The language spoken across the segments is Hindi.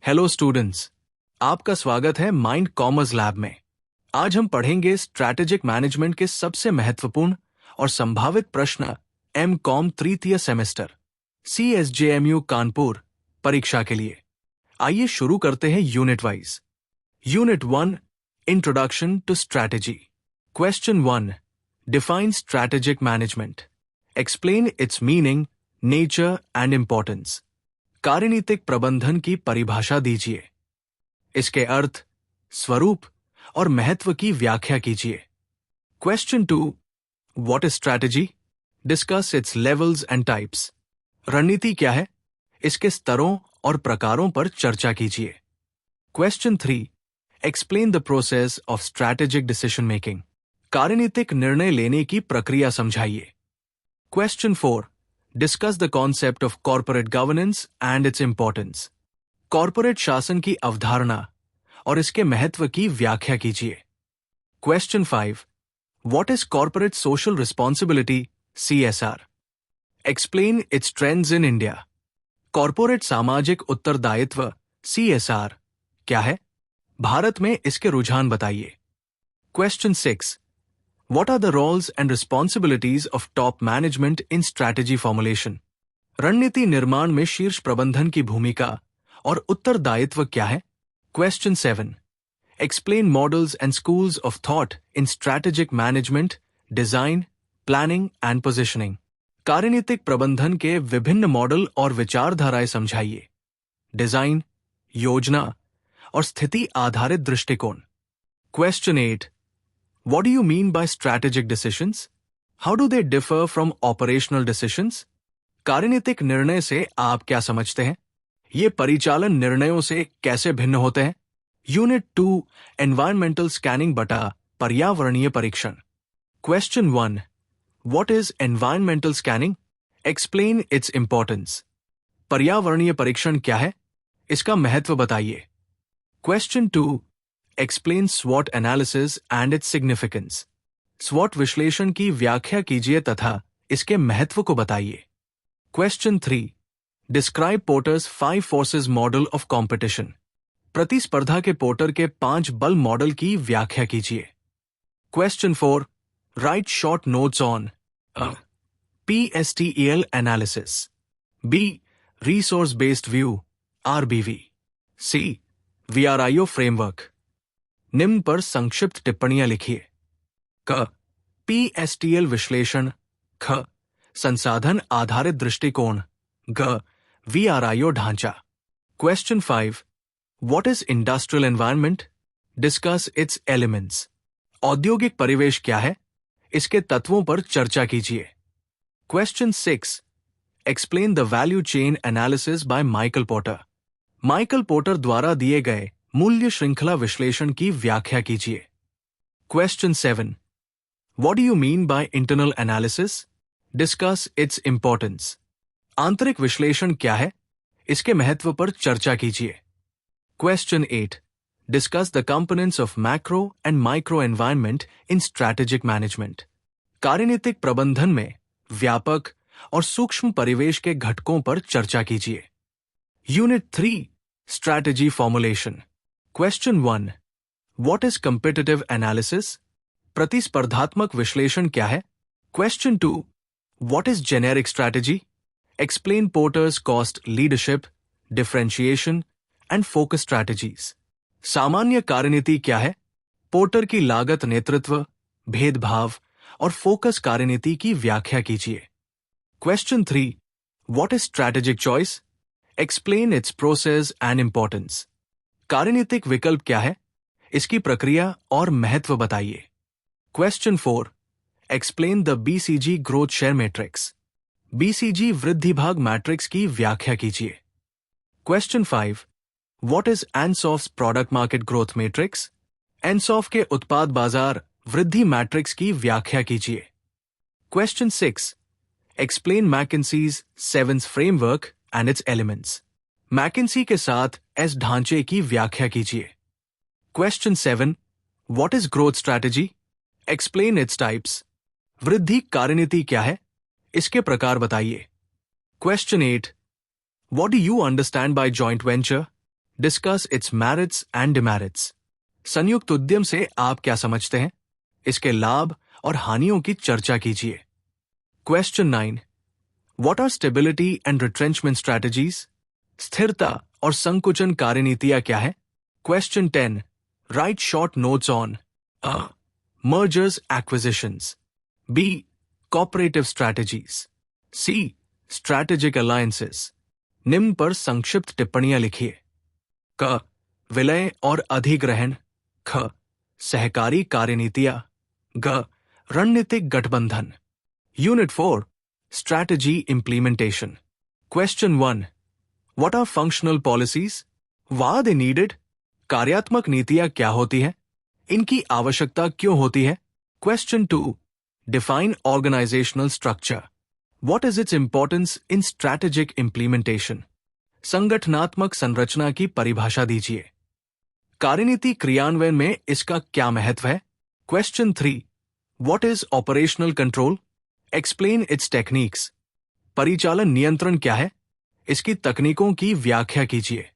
हेलो स्टूडेंट्स, आपका स्वागत है माइंड कॉमर्स लैब में। आज हम पढ़ेंगे स्ट्रैटेजिक मैनेजमेंट के सबसे महत्वपूर्ण और संभावित प्रश्न एम.कॉम तृतीय सेमेस्टर CSJMU कानपुर परीक्षा के लिए। आइए शुरू करते हैं unit wise. Unit 1, introduction to strategy. Question 1, define strategic management. Explain its meaning, nature and importance. कार्यनीतिक प्रबंधन की परिभाषा दीजिए। इसके अर्थ, स्वरूप और महत्व की व्याख्या कीजिए। Question 2, what is strategy? Discuss it's levels and types. रणनीति क्या है? इसके स्तरों और प्रकारों पर चर्चा कीजिए। Question 3, explain the process of strategic decision making. कार्यनीतिक निर्णय लेने की प्रक्रिया समझाइए। Question 4, discuss the concept of corporate governance and its importance. Corporate शासन की अवधारणा और इसके महत्व की व्याख्या कीजिए। Question 5, what is corporate social responsibility CSR? Explain its trends in India. कॉर्पोरेट सामाजिक उत्तरदायित्व CSR क्या है? भारत में इसके रुझान बताइए। Question 6, What are the roles and responsibilities of top management in strategy formulation? रणनीति निर्माण में शीर्ष प्रबंधन की भूमिका और उत्तरदायित्व क्या है? Question 7. Explain models and schools of thought in strategic management, design, planning and positioning. कार्यनीतिक प्रबंधन के विभिन्न मॉडल और विचारधाराएं समझाइए। डिजाइन, योजना और स्थिति आधारित दृष्टिकोण। Question 8. What do you mean by strategic decisions? How do they differ from operational decisions? कार्यनीतिक निर्णय से आप क्या समझते हैं? ये परिचालन निर्णयों से कैसे भिन्न होते हैं? यूनिट 2, एनवायरमेंटल स्कैनिंग बटा पर्यावरणीय परीक्षण। Question 1, What is environmental scanning? Explain its importance. पर्यावरणीय परीक्षण क्या है? इसका महत्व बताइए। Question 2, Explain SWOT analysis and its significance. SWOT विश्लेषण की व्याख्या कीजिए तथा इसके महत्व को बताइए। Question 3, Describe Porter's 5 forces model of competition. प्रतिस्पर्धा के पोर्टर के 5 बल मॉडल की व्याख्या कीजिए। Question 4, Write short notes on PSTEL analysis. B. Resource based view RBV. C. VRIO framework. निम्न पर संक्षिप्त टिप्पणियां लिखिए। क. PSTL विश्लेषण। ख. संसाधन आधारित दृष्टिकोण। ग. VRIO ढांचा। Question 5, What is industrial environment? Discuss its elements. औद्योगिक परिवेश क्या है? इसके तत्वों पर चर्चा कीजिए। Question 6, Explain the value chain analysis by Michael Porter. Michael porter द्वारा दिए गए मूल्य श्रृंखला विश्लेषण की व्याख्या कीजिए। Question 7, What do you mean by internal analysis? Discuss its importance. आंतरिक विश्लेषण क्या है? इसके महत्व पर चर्चा कीजिए। Question 8, Discuss the components of macro and micro environment in strategic management. कार्यनीतिक प्रबंधन में व्यापक और सूक्ष्म परिवेश के घटकों पर चर्चा कीजिए। Unit 3, Strategy formulation. Question 1, What is competitive analysis? प्रतिस्पर्धात्मक विश्लेषण क्या है? Question 2, What is generic strategy? Explain Porter's cost leadership, differentiation and focus strategies. सामान्य कार्यनीति क्या है? पोर्टर की लागत नेतृत्व, भेदभाव और फोकस कार्यनीति की व्याख्या कीजिए। Question 3, What is strategic choice? Explain its process and importance. कार्यनीतिक विकल्प क्या है? इसकी प्रक्रिया और महत्व बताइए। Question 4, Explain the BCG growth share matrix. BCG वृद्धि भाग मैट्रिक्स की व्याख्या कीजिए। Question 5, What is ANSOF's product market growth matrix? ANSOF के उत्पाद बाजार वृद्धि मैट्रिक्स की व्याख्या कीजिए। Question 6, Explain McKinsey's 7th framework and its elements. मैकिन्सी के साथ एस ढांचे की व्याख्या कीजिए। Question 7, What is growth strategy? Explain its types. वृद्धि कार्यनीति क्या है? इसके प्रकार बताइए। Question 8, What do you understand by joint venture? Discuss it's merits and demerits. संयुक्त उद्यम से आप क्या समझते हैं? इसके लाभ और हानियों की चर्चा कीजिए। Question 9, what are stability and retrenchment strategies? स्थिरता और संकुचन कार्यनीतियां क्या है? Question 10, write short notes on a mergers acquisitions, B cooperative strategies, C strategic alliances। निम्न पर संक्षिप्त टिप्पणियां लिखिए। क विलय और अधिग्रहण, ख सहकारी कार्यनीतियां, ग रणनीतिक गठबंधन। Unit 4 strategy implementation. Question 1, what are functional policies? Why are they needed? कार्यात्मक नीतियां क्या होती हैं? इनकी आवश्यकता क्यों होती है? Question 2, define organisational structure. What is its importance in strategic implementation? संगठनात्मक संरचना की परिभाषा दीजिए। कार्यनीति क्रियान्वयन में इसका क्या महत्व है? Question 3, what is operational control? Explain its techniques. परिचालन नियंत्रण क्या है? इसकी तकनीकों की व्याख्या कीजिए।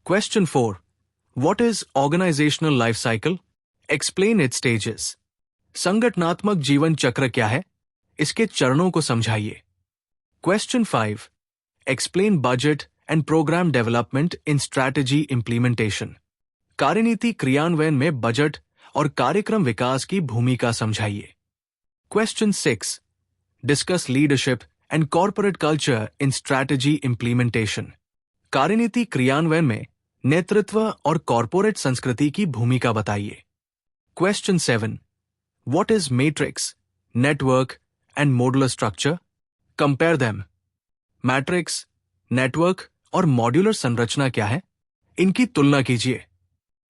Question 4, what is organisational life cycle? Explain its stages. संगठनात्मक जीवन चक्र क्या है? इसके चरणों को समझाइए। Question 5, explain budget and programme development in strategy implementation. कार्यनीति क्रियान्वयन में बजट और कार्यक्रम विकास की भूमिका समझाइए। Question 6, discuss leadership and corporate culture in strategy implementation. कार्यनीति क्रियान्वयन में नेतृत्व और कॉर्पोरेट संस्कृति की भूमिका बताइए। Question 7, what is matrix, network and modular structure? Compare them. Matrix, network और मॉड्यूलर संरचना क्या है? इनकी तुलना कीजिए।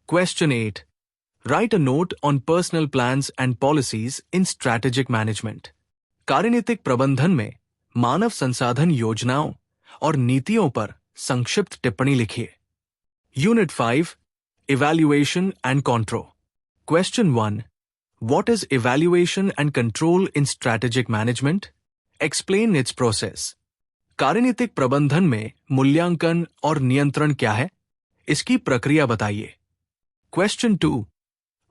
Question 8, write a note on personal plans and policies in strategic management. कार्यनीतिक प्रबंधन में मानव संसाधन योजनाओं और नीतियों पर संक्षिप्त टिप्पणी लिखिए। Unit 5, evaluation and control. Question 1, what is evaluation and control in strategic management? Explain its process. कार्यनीतिक प्रबंधन में मूल्यांकन और नियंत्रण क्या है? इसकी प्रक्रिया बताइए। Question 2,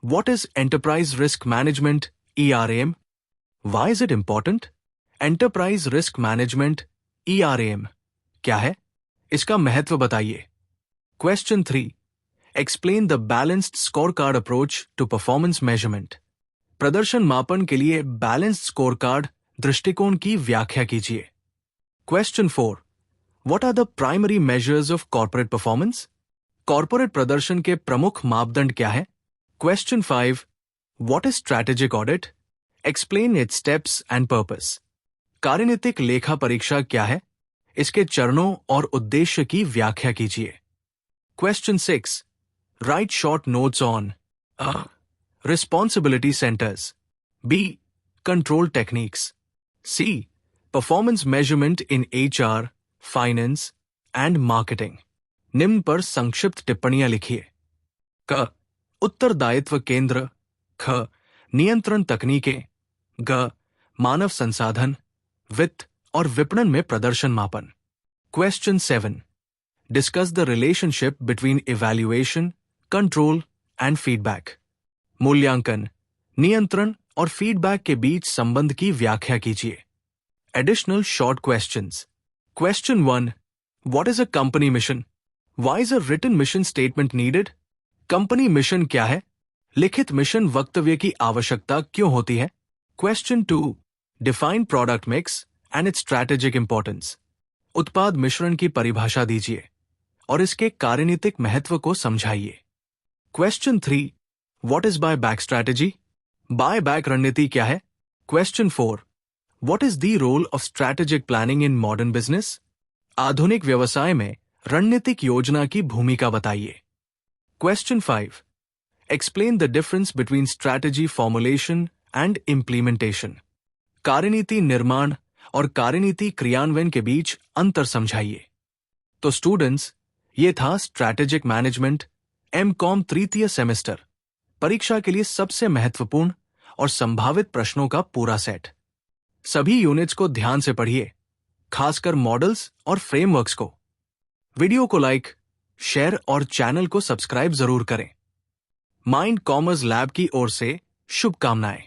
what is enterprise risk management, ERM? Why is it important? Enterprise risk management, ERM क्या है? इसका महत्व बताइए। Question 3, explain the balanced scorecard approach to performance measurement. प्रदर्शन मापन के लिए बैलेंस्ड स्कोर कार्ड दृष्टिकोण की व्याख्या कीजिए। Question 4, what are the primary measures of corporate performance? Corporate प्रदर्शन के प्रमुख मापदंड क्या है? Question 5, what is strategic audit? Explain its steps and purpose. कार्यनीतिक लेखा परीक्षा क्या है? इसके चरणों और उद्देश्य की व्याख्या कीजिए। Question 6, right short notes on a responsibility centres, B control techniques, C performance measurement in HR, finance and marketing. निम्न पर संक्षिप्त टिप्पणियां लिखिए। क उत्तरदायित्व केंद्र, ख नियंत्रण तकनीकें, ग मानव संसाधन, वित्त और विपणन में प्रदर्शन मापन। Question 7, discuss the relationship between evaluation, control and feedback. मूल्यांकन, नियंत्रण और फीडबैक के बीच संबंध की व्याख्या कीजिए। Additional short questions. Question 1, what is a company mission? Why is a written mission statement needed? Company mission क्या है? लिखित मिशन वक्तव्य की आवश्यकता क्यों होती है? Question 2, define product mix and it's strategic importance. उत्पाद मिश्रण की परिभाषा दीजिए और इसके कार्यनीतिक महत्व को समझाइए। Question 3, what is buy back strategy? Buy back रणनीति क्या है? Question 4, what is the role of strategic planning in modern business? आधुनिक व्यवसाय में रणनीतिक योजना की भूमिका बताइए। Question 5, explain the difference between strategy formulation and implementation. कार्यनीति निर्माण और कार्यनीति क्रियान्वयन के बीच अंतर समझाइए। तो स्टूडेंट्स, ये था स्ट्रैटेजिक मैनेजमेंट MCOM तृतीय सेमेस्टर परीक्षा के लिए सबसे महत्वपूर्ण और संभावित प्रश्नों का पूरा सेट। सभी यूनिट्स को ध्यान से पढ़िए, खासकर मॉडल्स और फ्रेमवर्क्स को। वीडियो को लाइक, शेयर और चैनल को सब्सक्राइब जरूर करें। माइंड कॉमर्स लैब की ओर से शुभकामनाएं।